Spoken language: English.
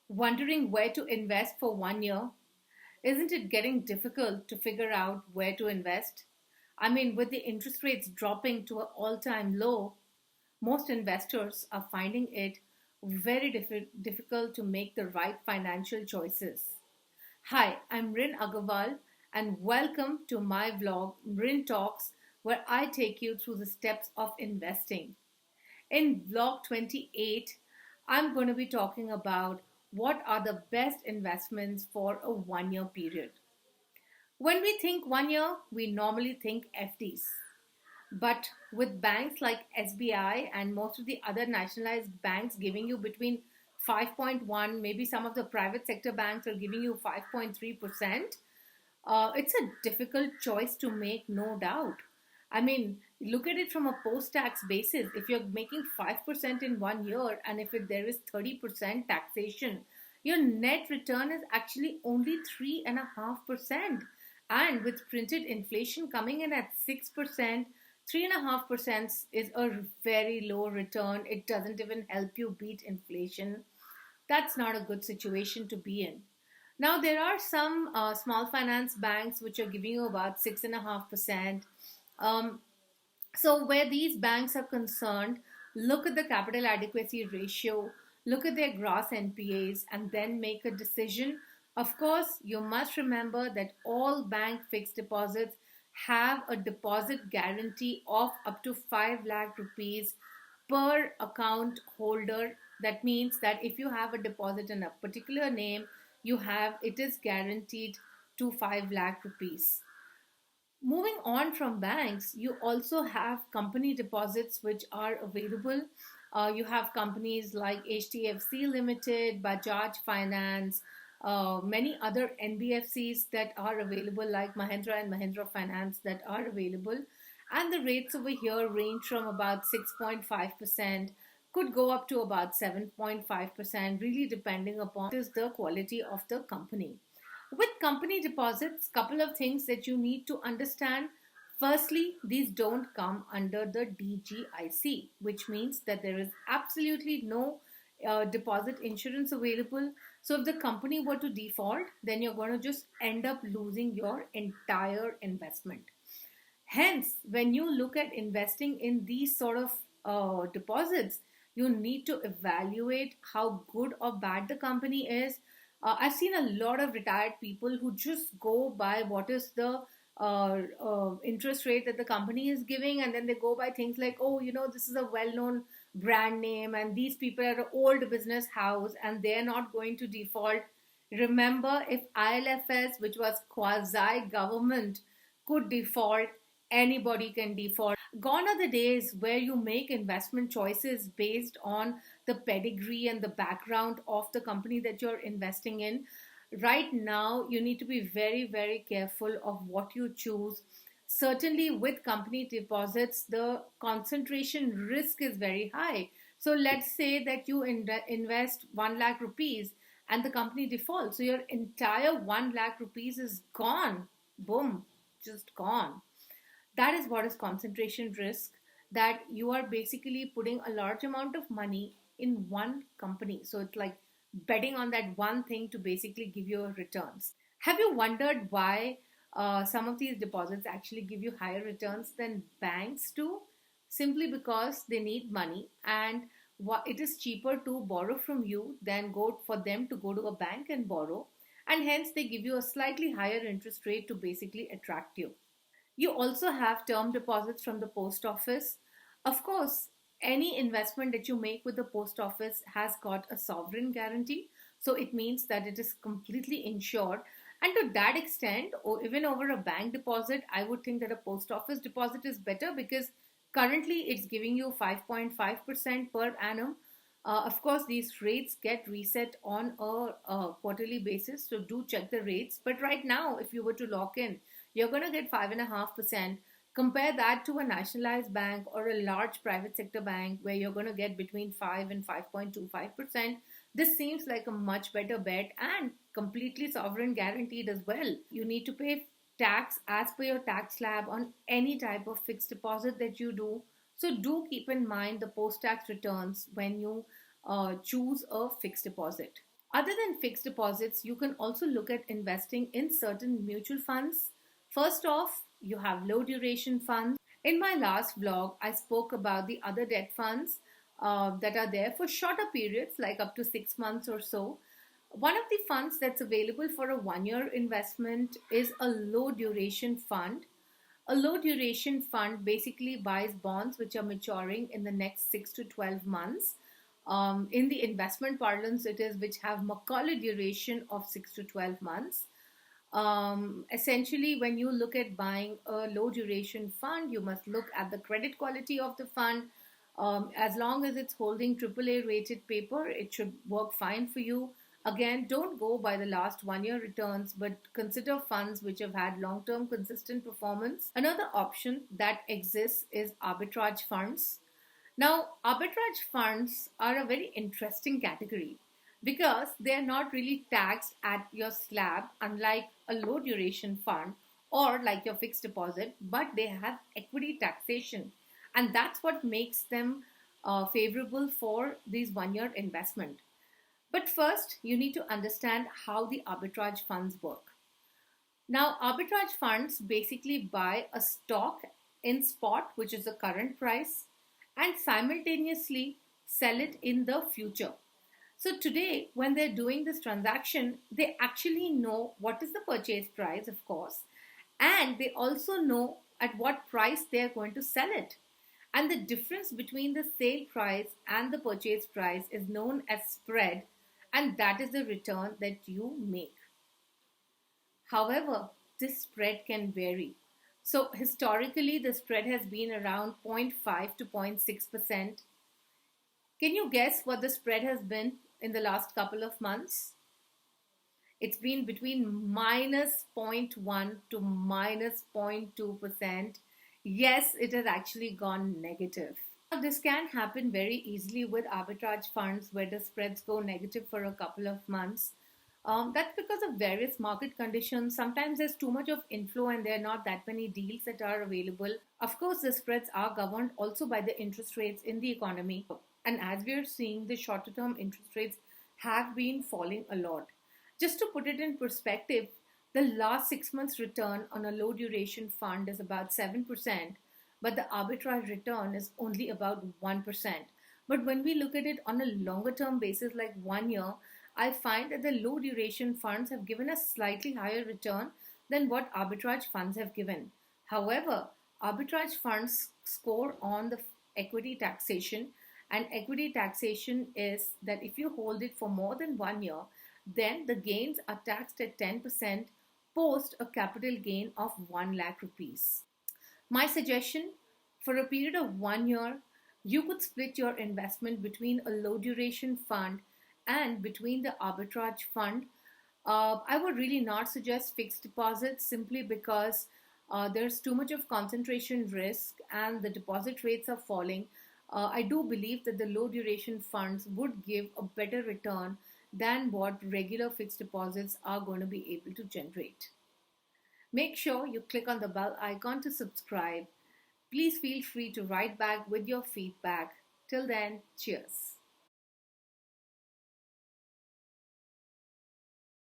Wondering where to invest for 1 year? Isn't it getting difficult to figure out where to invest? I mean, with the interest rates dropping to an all time low, most investors are finding it very difficult to make the right financial choices. Hi, I'm Rin Agarwal, and welcome to my vlog, Rin Talks, where I take you through the steps of investing. In vlog 28, I'm going to be talking about what are the best investments for a 1 year period. When we think 1 year, we normally think FDs. But with banks like SBI and most of the other nationalized banks giving you between 5.1, maybe some of the private sector banks are giving you 5.3%, it's a difficult choice to make, no doubt. I mean, look at it from a post tax basis. If you're making 5% in 1 year and if there is 30% taxation, your net return is actually only 3.5%. And with printed inflation coming in at 6%, 3.5% is a very low return. It doesn't even help you beat inflation. That's not a good situation to be in. Now, there are some small finance banks which are giving you about 6.5%. Um, so, where these banks are concerned, look at the capital adequacy ratio, look at their gross NPAs, and then make a decision. Of course, you must remember that all bank fixed deposits have a deposit guarantee of up to 5 lakh rupees per account holder. That means that if you have a deposit in a particular name, it is guaranteed to 5 lakh rupees. Moving on from banks, you also have company deposits which are available. You have companies like HDFC Limited, Bajaj Finance, many other NBFCs that are available, like Mahindra and Mahindra Finance, that are available. And the rates over here range from about 6.5%, could go up to about 7.5%, really depending upon is the quality of the company. With company deposits, couple of things that you need to understand. Firstly, these don't come under the DGIC, which means that there is absolutely no deposit insurance available. So if the company were to default, then you're going to just end up losing your entire investment. Hence, when you look at investing in these sort of deposits, you need to evaluate how good or bad the company is. I've seen a lot of retired people who just go by what is the interest rate that the company is giving, and then they go by things like, oh, this is a well known brand name, and these people are an old business house, and they're not going to default. Remember, if ILFS, which was quasi government, could default, anybody can default. Gone are the days where you make investment choices based on the pedigree and the background of the company that you're investing in. Right now, you need to be very, very careful of what you choose. Certainly, with company deposits, the concentration risk is very high. So, let's say that you invest 1 lakh rupees and the company defaults. So, your entire 1 lakh rupees is gone. Boom, just gone. That is what is concentration risk, that you are basically putting a large amount of money in one company. So it's like betting on that one thing to basically give you returns. Have you wondered why some of these deposits actually give you higher returns than banks do? Simply because they need money, and it is cheaper to borrow from you than go for them to go to a bank and borrow, and hence they give you a slightly higher interest rate to basically attract you. You also have term deposits from the post office. Of course, any investment that you make with the post office has got a sovereign guarantee. So it means that it is completely insured. And to that extent, or even over a bank deposit, I would think that a post office deposit is better because currently it's giving you 5.5% per annum. Of course, these rates get reset on a quarterly basis, so do check the rates. But right now, if you were to lock in, you're going to get 5.5%. Compare that to a nationalized bank or a large private sector bank where you're going to get between 5 and 5.25%. This seems like a much better bet and completely sovereign guaranteed as well. You need to pay tax as per your tax slab on any type of fixed deposit that you do. So do keep in mind the post tax returns when you choose a fixed deposit. Other than fixed deposits, you can also look at investing in certain mutual funds. First off, you have low duration funds. In my last vlog, I spoke about the other debt funds that are there for shorter periods, like up to 6 months or so. One of the funds that's available for a 1 year investment is a low duration fund. A low duration fund basically buys bonds which are maturing in the next 6 to 12 months. In the investment parlance, it is which have Macaulay duration of 6 to 12 months. Essentially, when you look at buying a low duration fund, you must look at the credit quality of the fund. As long as it's holding AAA rated paper, it should work fine for you. Again, don't go by the last 1 year returns, but consider funds which have had long term consistent performance. Another option that exists is arbitrage funds. Now, arbitrage funds are a very interesting category because they are not really taxed at your slab, unlike a low duration fund or like your fixed deposit, but they have equity taxation. And that's what makes them favorable for these 1 year investment. But first, you need to understand how the arbitrage funds work. Now, arbitrage funds basically buy a stock in spot, which is the current price, and simultaneously sell it in the future. So today, when they're doing this transaction, they actually know what is the purchase price, of course, and they also know at what price they're going to sell it. And the difference between the sale price and the purchase price is known as spread, and that is the return that you make. However, this spread can vary. So historically, the spread has been around 0.5 to 0.6%. Can you guess what the spread has been in the last couple of months? It's been between minus zero point 0.1 to minus 0.2%. Yes, it has actually gone negative. Now, this can happen very easily with arbitrage funds where the spreads go negative for a couple of months. That's because of various market conditions. Sometimes there's too much of inflow and there are not that many deals that are available. Of course, the spreads are governed also by the interest rates in the economy. And as we are seeing, the shorter term interest rates have been falling a lot. Just to put it in perspective, the last 6 months return on a low duration fund is about 7%, but the arbitrage return is only about 1%. But when we look at it on a longer term basis, like 1 year, I find that the low duration funds have given a slightly higher return than what arbitrage funds have given. However, arbitrage funds score on the equity taxation, and equity taxation is that if you hold it for more than 1 year, then the gains are taxed at 10% post a capital gain of 1 lakh rupees. My suggestion, for a period of 1 year, you could split your investment between a low duration fund and between the arbitrage fund. I would really not suggest fixed deposits simply because there's too much of concentration risk and the deposit rates are falling. I do believe that the low duration funds would give a better return than what regular fixed deposits are going to be able to generate. Make sure you click on the bell icon to subscribe. Please feel free to write back with your feedback. Till then, cheers.